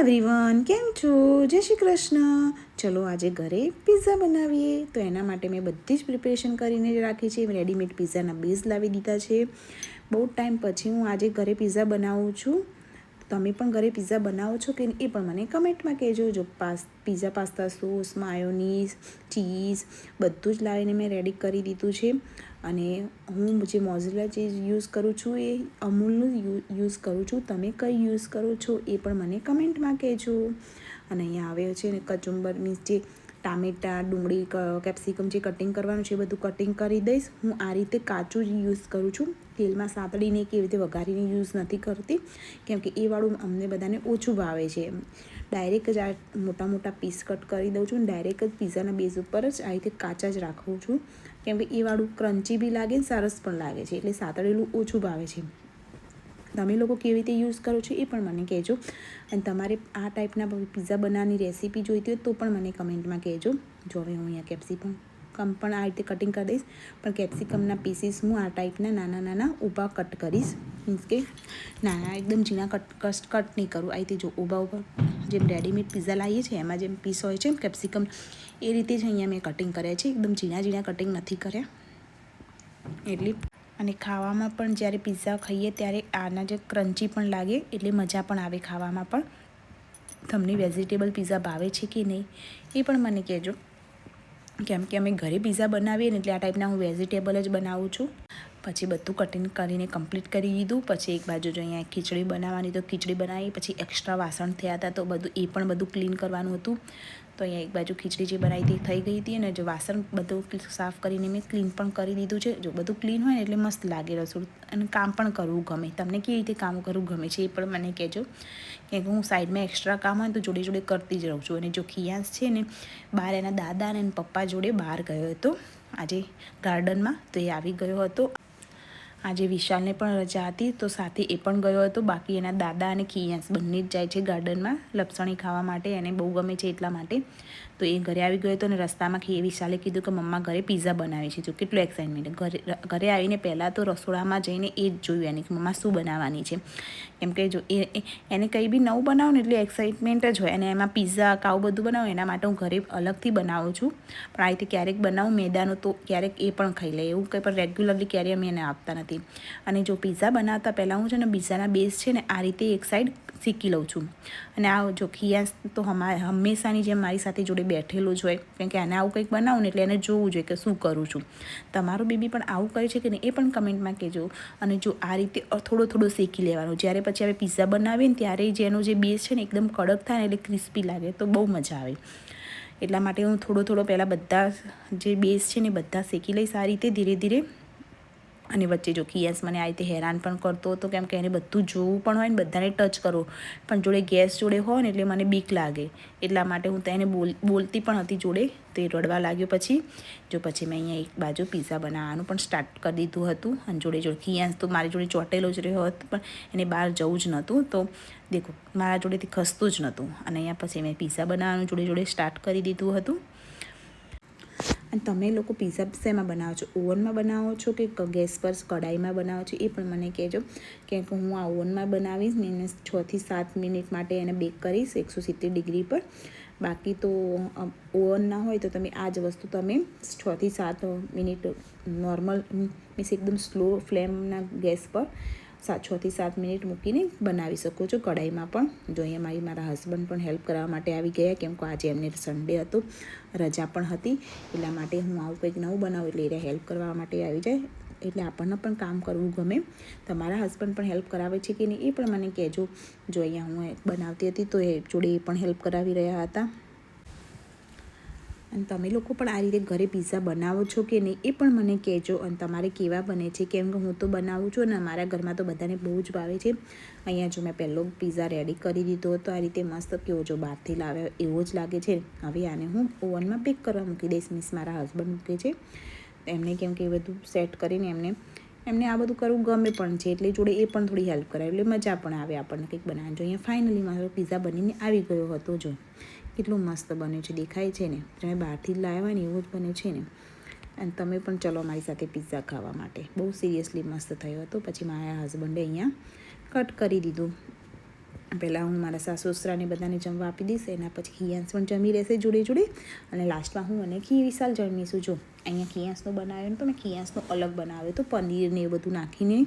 Everyone, કેમ છો? જય શ્રી કૃષ્ણ. ચલો આજે ઘરે પિઝા બનાવીએ. તો એના માટે મેં બધી જ પ્રિપેરેશન કરીને રાખી છે. રેડીમેડ પિઝાના બેઝ લાવી દીધા છે. બહુ ટાઈમ પછી હું આજે ઘરે પિઝા બનાવું છું. તમે પણ ઘરે પિઝા બનાવો છો કે એ પણ મને કમેન્ટમાં કહેજો. જો pizza pasta sauce, mayonnaise, cheese બધું જ લાવીને મેં રેડી કરી દીધું છે. અને હું જે મોઝરેલા ચીઝ યુઝ કરું છું એ અમૂલનું યુઝ કરું છું. તમે કઈ યુઝ કરો છો એ પણ મને કમેન્ટમાં કહેજો. અને અહીંયા આવે છે ને કચુંબર મીન્સ જે ટામેટાં, ડુંગળી, કેપ્સિકમ જે કટિંગ કરવાનું છે એ બધું કટિંગ કરી દઈશ. હું આ રીતે કાચું જ યુઝ કરું છું. તેલમાં સાતળીને કેવી રીતે વઘારીને યુઝ નથી કરતી, કેમ કે એ વાળું અમને બધાને ઓછું ભાવે છે. ડાયરેક્ટ જ આ મોટા મોટા પીસ કટ કરી દઉં છું. ડાયરેક્ટ જ પિઝાના બેઝ ઉપર જ આ રીતે કાચા જ રાખું છું, કેમ કે એ વાળું ક્રન્ચી બી લાગે ને સરસ પણ લાગે છે. એટલે સાતળેલું ઓછું ભાવે છે. તમે લોકો કેવી રીતે યુઝ કરો છો એ પણ મને કહેજો. અને તમારે આ ટાઈપના પિઝા બનાવવાની રેસીપી જોઈતી હોય તો પણ મને કમેન્ટમાં કહેજો. જો હવે હું અહીંયા કેપ્સિકમ પણ આ રીતે કટિંગ કરી દઈશ. પણ કેપ્સિકમના પીસીસ હું આ ટાઈપના નાના નાના ઊભા કટ કરીશ. મીન્સ કે નાના એકદમ ઝીણા કટ નહીં કરું. આ રીતે જો ઊભા જેમ રેડીમેડ પિઝા લાવીએ છીએ એમાં જેમ પીસ હોય છે કેપ્સિકમ, એ રીતે જ અહીંયા મેં કટિંગ કર્યા છે. એકદમ ઝીણા કટિંગ નથી કર્યા. એટલે અને ખાવામાં પણ જ્યારે પિઝા ખાઈએ ત્યારે આના જે ક્રન્ચી પણ લાગે એટલે મજા પણ આવે ખાવામાં પણ. તમને વેજીટેબલ પિઝા ભાવે છે કે નહીં એ પણ મને કહેજો, કેમ કે અમે ઘરે પિઝા બનાવીએ ને એટલે આ ટાઈપના હું વેજીટેબલ જ બનાવું છું. પછી બધું કટિંગ કરીને કમ્પ્લીટ કરી દીધું. પછી એક બાજુ જો અહીંયા ખીચડી બનાવવાની તો ખીચડી બનાવી. પછી એક્સ્ટ્રા વાસણ થયા હતા તો બધું ક્લીન કરવાનું હતું. તો અહીંયા એક બાજુ ખીચડી જે બનાવી હતી થઈ ગઈ હતી. અને જો વાસણ બધું સાફ કરીને મેં ક્લીન પણ કરી દીધું છે. જો બધું ક્લીન હોય ને એટલે મસ્ત લાગે રસોડું, અને કામ પણ કરવું ગમે. તમને કેવી રીતે કામ કરવું ગમે છે એ પણ મને કહેજો, કેમ કે હું સાઈડમાં એક્સ્ટ્રા કામ હોય તો જોડે જોડે કરતી જ રહું છું. અને જો ખિયાસ છે ને બહાર એના દાદા અને પપ્પા જોડે બહાર ગયો હતો આજે ગાર્ડનમાં, તો એ આવી ગયો હતો. આજે વિશાલને પણ રજા હતી તો સાથે એ પણ ગયો હતો. બાકી એના દાદા અને ખિયાસ બંને જ જાય છે ગાર્ડનમાં લપસણી ખાવા માટે. એને બહુ ગમે છે એટલા માટે. તો એ ઘરે આવી ગયો હતો અને રસ્તામાં વિશાલે કીધું કે મમ્મા ઘરે પિઝા બનાવે છે. જો કેટલું એક્સાઇટમેન્ટ. ઘરે આવીને પહેલાં તો રસોડામાં જઈને એ જ જોયું એને કે મમ્મા શું બનાવવાની છે. કેમ કે જો એને કંઈ બી નવું બનાવું ને એટલે એક્સાઇટમેન્ટ જ હોય. અને એમાં પિઝા આવું બધું બનાવું એના માટે હું ઘરે અલગથી બનાવું છું. પણ આ રીતે ક્યારેક બનાવું મેદાનો તો ક્યારેક એ પણ ખાઈ લે. એવું કંઈ પણ રેગ્યુલરલી ક્યારેય અમે એને આપતા નથી. અને જો પિઝા બનાવતા પહેલાં હું છે ને પિઝાના બેઝ છે ને આ રીતે એક સાઈડ શીખી લઉં છું. અને આ જો ખિયાસ તો હંમેશાની જેમ મારી સાથે જોડે બેઠેલું જ હોય, કેમ કે એને આવું કંઈક બનાવું ને એટલે એને જોવું જોઈએ કે શું કરું છું. તમારું બેબી પણ આવું કરે છે કે નહીં એ પણ કમેન્ટમાં કહેજો. અને જો આ રીતે થોડો શેકી લેવાનું. જ્યારે પછી હવે પિઝા બનાવીએ ને ત્યારે જ એનો જે બેઝ છે ને એકદમ કડક થાય ને એટલે ક્રિસ્પી લાગે તો બહુ મજા આવે. એટલા માટે હું થોડો પહેલાં બધા જે બેઝ છે ને બધા શેકી લઈશ આ રીતે ધીરે ધીરે. અને વચ્ચે જો ખિયાસ મને આ રીતે હેરાન પણ કરતો હતો, કેમ કે એને બધું જોવું પણ હોય ને બધાને ટચ કરવું પણ જોડે ગેસ જોડે હોય ને એટલે મને બીક લાગે. એટલા માટે હું તેને બોલતી પણ હતી જોડે. તો એ રડવા લાગ્યો. પછી મેં અહીંયા એક બાજુ પિઝા બનાવવાનું પણ સ્ટાર્ટ કરી દીધું હતું. અને જોડે ખિયાસ તો મારી જોડે ચોંટેલો જ રહ્યો હતો, પણ એને બહાર જવું જ નહોતું. તો દેખો મારા જોડેથી ખસતું જ નહોતું. અને અહીંયા પછી મેં પિઝા બનાવવાનું જોડે સ્ટાર્ટ કરી દીધું હતું. અને તમે લોકો પિઝા શેમાં બનાવો છો? ઓવનમાં બનાવો છો કે ગેસ પર કઢાઈમાં બનાવો છો એ પણ મને કહેજો. કેમ કે હું આ ઓવનમાં બનાવીશ ને એને 6 થી 7 મિનિટ માટે એને બેક કરીશ 170 ડિગ્રી પર. બાકી તો ઓવન ના હોય તો તમે આ જ વસ્તુ તમે 6 થી 7 મિનિટ નોર્મલ મીન્સ એકદમ સ્લો ફ્લેમના ગેસ પર 6 થી 7 મિનિટ મૂકીને બનાવી શકો છો કઢાઈમાં પણ. જો અહીંયા મારા હસબન્ડ પણ હેલ્પ કરવા માટે આવી ગયા, કેમ કે આજે એમને સન્ડે હતો, રજા પણ હતી. એટલા માટે હું આવું કંઈક નવું બનાવું એટલે એ હેલ્પ કરવા માટે આવી જાય. એટલે આપણને પણ કામ કરવું ગમે. તમારા હસબન્ડ પણ હેલ્પ કરાવે છે કે નહીં એ પણ મને કહેજો. જો અહીંયા હું બનાવતી હતી તો એ જોડે એ પણ હેલ્પ કરાવી રહ્યા હતા. અને તમે લોકો પણ આ રીતે ઘરે પિઝા બનાવો છો કે નહીં એ પણ મને કહેજો. અને તમારે કેવા બને છે, કેમ કે હું તો બનાવું છું અને અમારા ઘરમાં તો બધાને બહુ જ ભાવે છે. અહીંયા જો મેં પહેલો પિઝા રેડી કરી દીધો હતો આ રીતે મસ્ત. કેવો જો બહારથી લાવ્યો એવો જ લાગે છે. હવે આને હું ઓવનમાં બેક કરવા મૂકી દઈશ. મીન્સ મારા હસબન્ડ મૂકે છે એમને, કેમ કે એ બધું સેટ કરીને એમને આ બધું કરવું ગમે પણ છે. એટલે જોડે એ પણ થોડી હેલ્પ કરાવે એટલે મજા પણ આવે આપણને કંઈક બનાવવાની. જો અહીંયા ફાઇનલી મારો પિઝા બનીને આવી ગયો હતો. જો કેટલું મસ્ત બન્યું છે, દેખાય છે ને? તમે બહારથી જ લાવ્યા હોય ને એવું જ બન્યું છે ને? અને તમે પણ ચલો મારી સાથે પિઝા ખાવા માટે. બહુ સિરિયસલી મસ્ત થયો હતો. પછી મારા હસબન્ડે અહીંયા કટ કરી દીધું. પહેલાં હું મારા સાસુ સસરાને બધાને જમવા આપી દઈશ, એના પછી ખિયાંશ પણ જમી રહેશે જોડે જોડે, અને લાસ્ટમાં હું અને વિશાલ જમીશું. જો અહીંયા ખિયાંશનો બનાવ્યો ને તો મેં ખિયાંશનો અલગ બનાવ્યો તો પનીર ને એ બધું નાખીને,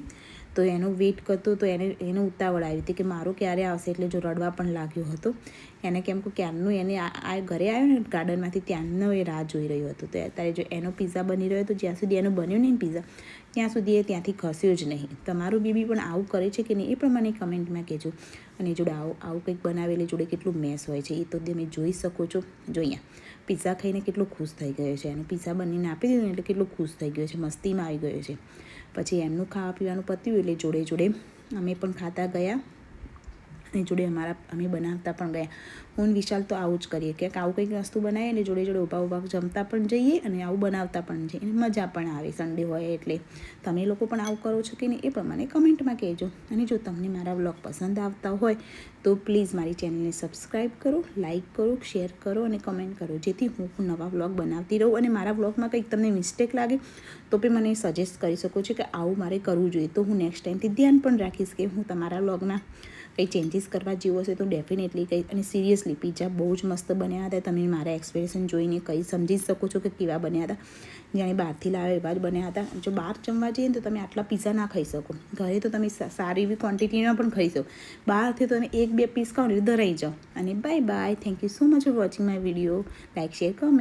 તો એનો વેઇટ કરતો તો એને ઉતાવળ આવી હતી કે મારો ક્યારે આવશે, એટલે જો રડવા પણ લાગ્યો હતો એને, કેમ કે ક્યારનું એને આ ઘરે આવ્યો ને ગાર્ડનમાંથી ત્યાંનો એ રાહ જોઈ રહ્યો હતો. તો અત્યારે જો એનો પિઝા બની રહ્યો હતો, જ્યાં સુધી એનો બન્યો નહીં પિઝા ત્યાં સુધી એ ત્યાંથી ખસ્યો જ નહીં. તમારું બેબી પણ આવું કરે છે કે નહીં એ પણ મને કમેન્ટમાં કહેજો. અને જોડે આવું કંઈક બનાવેલી જોડે કેટલું મેસ હોય છે એ તો તમે જોઈ શકો છો. જો અહીંયા પિઝા ખાઈને કેટલો ખુશ થઈ ગયો છે, એનું પિઝા બનીને આપી દીધું ને એટલે કેટલો ખુશ થઈ ગયો છે, મસ્તીમાં આવી ગયો છે. પછી એમનું ખાવા પીવાનું પત્યું એટલે જોડે જોડે અમે પણ ખાતા ગયા અને જોડે અમે બનાવતા પણ ગયા. હું વિશાલ તો આવું જ કરીએ કે આવું કંઈક વસ્તુ બનાવીએ એટલે જોડે જોડે ઊભા જમતા પણ જઈએ અને આવું બનાવતા પણ જઈએ, મજા પણ આવે સન્ડે હોય એટલે. તમે લોકો પણ આવું કરો છો કે નહીં એ પણ મને કમેન્ટમાં કહેજો. અને જો તમને મારા વ્લોગ પસંદ આવતા હોય તો પ્લીઝ મારી ચેનલને સબસ્ક્રાઈબ કરો, લાઇક કરો, શેર કરો અને કમેન્ટ કરો, જેથી હું નવા વ્લોગ બનાવતી રહું. અને મારા વ્લોગમાં કંઈક તમને મિસ્ટેક લાગે તો પણ મને સજેસ્ટ કરી શકો છો કે આવું મારે કરવું જોઈએ, તો હું નેક્સ્ટ ટાઈમથી ધ્યાન પણ રાખીશ કે હું તમારા વ્લોગમાં કંઈ ચેન્જીસ કરવા જેવું હશે તો ડેફિનેટલી કંઈ. અને સિરિયસલી પિઝા બહુ જ મસ્ત બન્યા હતા, તમે મારા એક્સપ્રેશન જોઈને કંઈ સમજી શકો છો કે કેવા બન્યા હતા. જાણે બહારથી લાવે એવા જ બન્યા હતા. જો બહાર જમવા જઈએ ને તો તમે આટલા પિઝા ના ખાઈ શકો, ઘરે તો તમે સારી એવી ક્વોન્ટિટીમાં પણ ખાઈ શકો, બહારથી તો તમે 1-2 પીસ ખાઓ ને ધરાઈ જાઓ. અને bye bye, thank you so much for watching my video. Like, share, comment.